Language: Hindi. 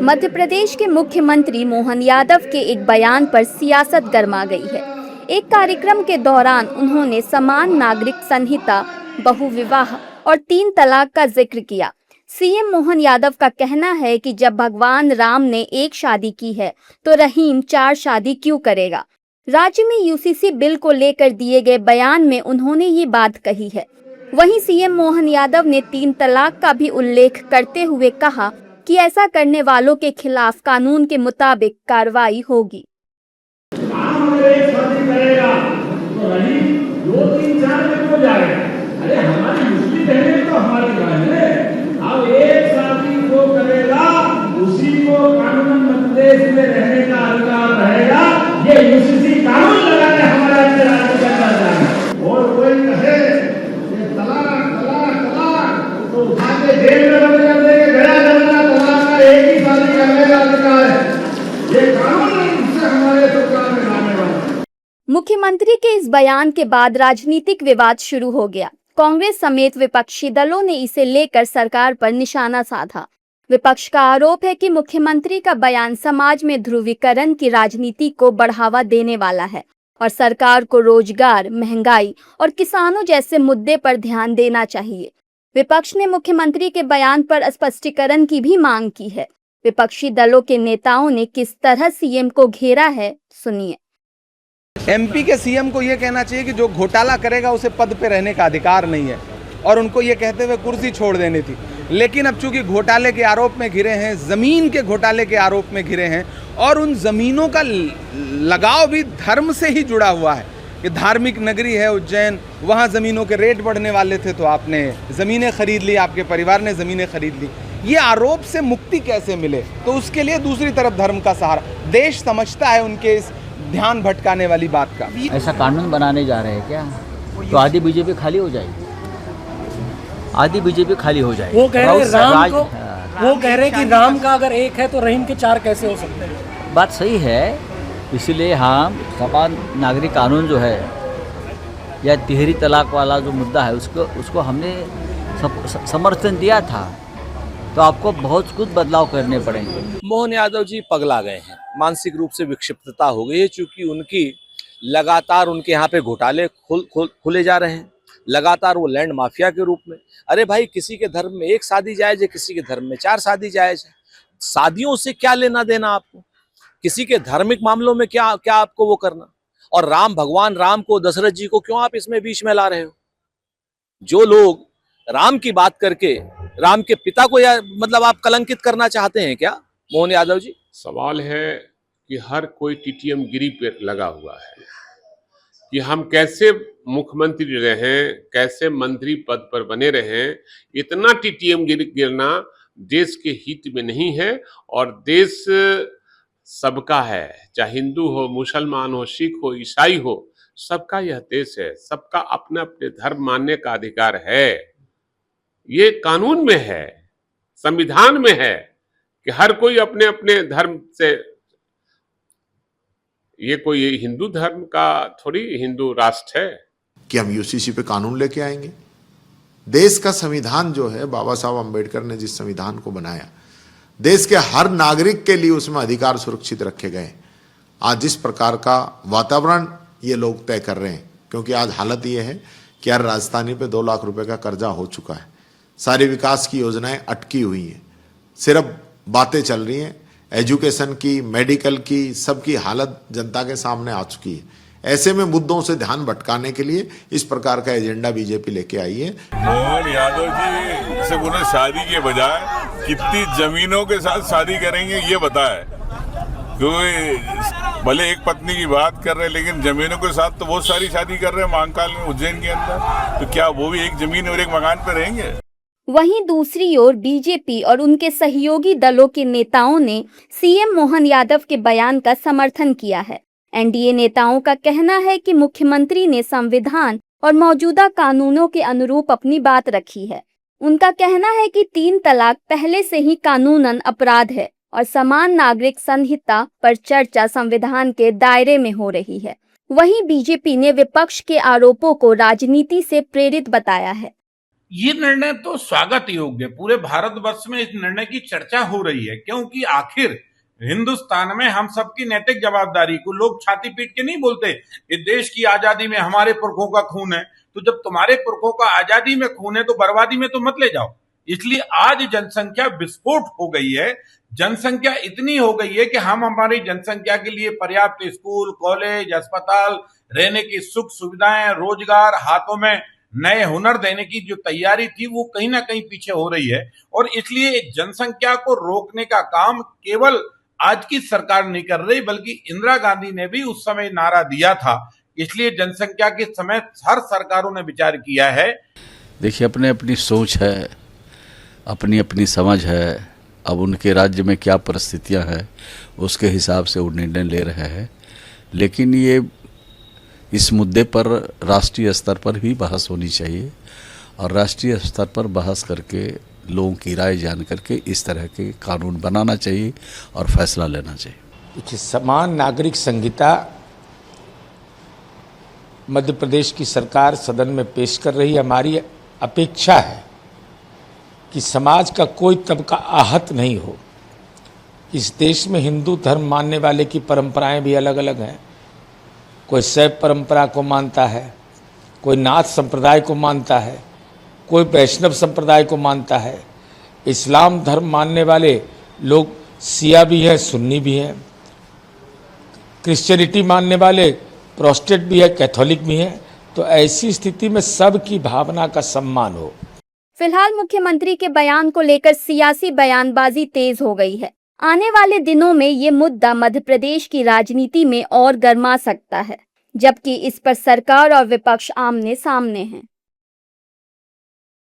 मध्य प्रदेश के मुख्यमंत्री मोहन यादव के एक बयान पर सियासत गर्मा गई है। एक कार्यक्रम के दौरान उन्होंने समान नागरिक संहिता, बहुविवाह और 3 तलाक का जिक्र किया। सीएम मोहन यादव का कहना है कि जब भगवान राम ने 1 शादी की है तो रहीम 4 शादी क्यों करेगा। राज्य में यूसीसी बिल को लेकर दिए गए बयान में उन्होंने ये बात कही है। वहीं सीएम मोहन यादव ने 3 तलाक का भी उल्लेख करते हुए कहा कि ऐसा करने वालों के खिलाफ कानून के मुताबिक कार्रवाई होगी। शादी करेगा तो रही 2, 3, 4 में हो जाएगा। अरे हमारी मुस्लिम बहनें तो हमारी बहन है। अब 1 शादी को करेगा उसी को कानून प्रदेश में रहने का अधिकार रहेगा। ये यूसीसी कानून लगाने हमारे अंदर राज्य करना चाहिए। और कोई कहे ये तलाक तलाक तलाक तो उठा के जेल में बंद कर देंगे। गया जमाना तलाक का 1 ही शादी करने का अधिकार है। ये कानून से हमारे सरकार में लाने वाला। मुख्यमंत्री के इस बयान के बाद राजनीतिक विवाद शुरू हो गया। कांग्रेस समेत विपक्षी दलों ने इसे लेकर सरकार पर निशाना साधा। विपक्ष का आरोप है कि मुख्यमंत्री का बयान समाज में ध्रुवीकरण की राजनीति को बढ़ावा देने वाला है और सरकार को रोजगार, महंगाई और किसानों जैसे मुद्दे पर ध्यान देना चाहिए। विपक्ष ने मुख्यमंत्री के बयान पर स्पष्टीकरण की भी मांग की है। विपक्षी दलों के नेताओं ने किस तरह सीएम को घेरा है, सुनिए। एमपी के सीएम को यह कहना चाहिए कि जो घोटाला करेगा उसे पद पे रहने का अधिकार नहीं है और उनको ये कहते हुए कुर्सी छोड़ देनी थी। लेकिन अब चूंकि घोटाले के आरोप में घिरे हैं, ज़मीन के घोटाले के आरोप में घिरे हैं और उन ज़मीनों का लगाव भी धर्म से ही जुड़ा हुआ है कि धार्मिक नगरी है उज्जैन, वहाँ ज़मीनों के रेट बढ़ने वाले थे तो आपने ज़मीनें खरीद ली, आपके परिवार ने ज़मीनें खरीद ली। ये आरोप से मुक्ति कैसे मिले, तो उसके लिए दूसरी तरफ धर्म का सहारा। देश समझता है उनके इस ध्यान भटकाने वाली बात का। ऐसा कानून बनाने जा रहे हैं क्या? तो आधी बीजेपी खाली हो जाएगी, आधी बीजेपी खाली हो जाएगी। वो कह रहे हैं वो कह रहे हैं कि राम का अगर 1 है तो रहीम के 4 कैसे हो सकते हैं? बात सही है, इसलिए हम समान नागरिक कानून जो है या 3 तलाक वाला जो मुद्दा है उसको हमने समर्थन दिया था। तो आपको बहुत कुछ बदलाव करने पड़ेंगे। मोहन यादव जी पगला गए हैं, मानसिक रूप से विक्षिप्तता हो गई है, क्योंकि उनकी लगातार उनके यहाँ पे घोटाले खुले जा रहे हैं, लगातार वो लैंड माफिया के रूप में। अरे भाई, किसी के धर्म में 1 शादी जायज है, किसी के धर्म में 4 शादी जायज है। शादियों से क्या लेना देना आपको? किसी के धार्मिक मामलों में क्या आपको वो करना? और भगवान राम को, दशरथ जी को क्यों आप इसमें बीच में ला रहे हो? जो लोग राम की बात करके राम के पिता को या मतलब आप कलंकित करना चाहते हैं क्या मोहन यादव जी? सवाल है कि हर कोई टीटीएम गिरी पे लगा हुआ है कि हम कैसे मुख्यमंत्री रहें, कैसे मंत्री पद पर बने रहें। इतना टीटीएम गिरना देश के हित में नहीं है और देश सबका है, चाहे हिंदू हो, मुसलमान हो, सिख हो, ईसाई हो, सबका यह देश है। सबका अपने अपने धर्म मानने का अधिकार है। ये कानून में है, संविधान में है कि हर कोई अपने अपने धर्म से। ये कोई हिंदू धर्म का थोड़ी हिंदू राष्ट्र है कि हम यूसीसी पे कानून लेके आएंगे। देश का संविधान जो है, बाबा साहब अम्बेडकर ने जिस संविधान को बनाया, देश के हर नागरिक के लिए उसमें अधिकार सुरक्षित रखे गए। आज जिस प्रकार का वातावरण ये लोग तय कर रहे हैं, क्योंकि आज हालत ये है कि हर राजधानी पे 2 लाख रुपए का कर्जा हो चुका है, सारी विकास की योजनाएं अटकी हुई हैं, सिर्फ बातें चल रही हैं। एजुकेशन की, मेडिकल की, सबकी हालत जनता के सामने आ चुकी है। ऐसे में मुद्दों से ध्यान भटकाने के लिए इस प्रकार का एजेंडा बीजेपी लेके आई है। मोहन यादव जी से उन्हें शादी के बजाय कितनी जमीनों के साथ शादी करेंगे ये बताए, क्योंकि भले एक पत्नी की बात कर रहे हैं लेकिन जमीनों के साथ तो बहुत सारी शादी कर रहे हैं महाकाल में, उज्जैन के अंदर। तो क्या वो भी एक जमीन और एक मकान पर रहेंगे? वहीं दूसरी ओर बीजेपी और उनके सहयोगी दलों के नेताओं ने सीएम मोहन यादव के बयान का समर्थन किया है। एनडीए नेताओं का कहना है कि मुख्यमंत्री ने संविधान और मौजूदा कानूनों के अनुरूप अपनी बात रखी है। उनका कहना है कि 3 तलाक पहले से ही कानूनन अपराध है और समान नागरिक संहिता पर चर्चा संविधान के दायरे में हो रही है। वहीं बीजेपी ने विपक्ष के आरोपों को राजनीति से प्रेरित बताया है। ये निर्णय तो स्वागत योग्य है। पूरे भारतवर्ष में इस निर्णय की चर्चा हो रही है, क्योंकि आखिर हिंदुस्तान में हम सबकी नैतिक जवाबदारी को लोग छाती पीट के नहीं बोलते, इस देश की आजादी में हमारे पुरखों का खून है। तो जब तुम्हारे पुरखों का आजादी में खून है तो बर्बादी में तो मत ले जाओ। इसलिए आज जनसंख्या विस्फोट हो गई है। जनसंख्या इतनी हो गई है कि हम हमारी जनसंख्या के लिए पर्याप्त स्कूल, कॉलेज, अस्पताल, रहने की सुख सुविधाएं, रोजगार, हाथों में नए हुनर देने की जो तैयारी थी वो कहीं ना कहीं पीछे हो रही है। और इसलिए जनसंख्या को रोकने का काम केवल आज की सरकार नहीं कर रही, बल्कि इंदिरा गांधी ने भी उस समय नारा दिया था। इसलिए जनसंख्या के समय हर सरकारों ने विचार किया है। देखिए, अपने अपनी सोच है, अपनी अपनी समझ है। अब उनके राज्य में क्या परिस्थितियां हैं उसके हिसाब से वो निर्णय ले रहे हैं, लेकिन ये इस मुद्दे पर राष्ट्रीय स्तर पर भी बहस होनी चाहिए और राष्ट्रीय स्तर पर बहस करके लोगों की राय जान करके इस तरह के कानून बनाना चाहिए और फैसला लेना चाहिए। देखिए, समान नागरिक संहिता मध्य प्रदेश की सरकार सदन में पेश कर रही है। हमारी अपेक्षा है कि समाज का कोई तबका आहत नहीं हो। इस देश में हिंदू धर्म मानने वाले की परंपराएं भी अलग अलग हैं। कोई शैव परंपरा को मानता है, कोई नाथ संप्रदाय को मानता है, कोई वैष्णव संप्रदाय को मानता है। इस्लाम धर्म मानने वाले लोग शिया भी हैं, सुन्नी भी हैं। क्रिश्चियनिटी मानने वाले प्रोटेस्टेंट भी है, कैथोलिक भी हैं। तो ऐसी स्थिति में सबकी भावना का सम्मान हो। फिलहाल मुख्यमंत्री के बयान को लेकर सियासी बयानबाजी तेज हो गई है। आने वाले दिनों में ये मुद्दा मध्य प्रदेश की राजनीति में और गर्मा सकता है, जबकि इस पर सरकार और विपक्ष आमने सामने हैं।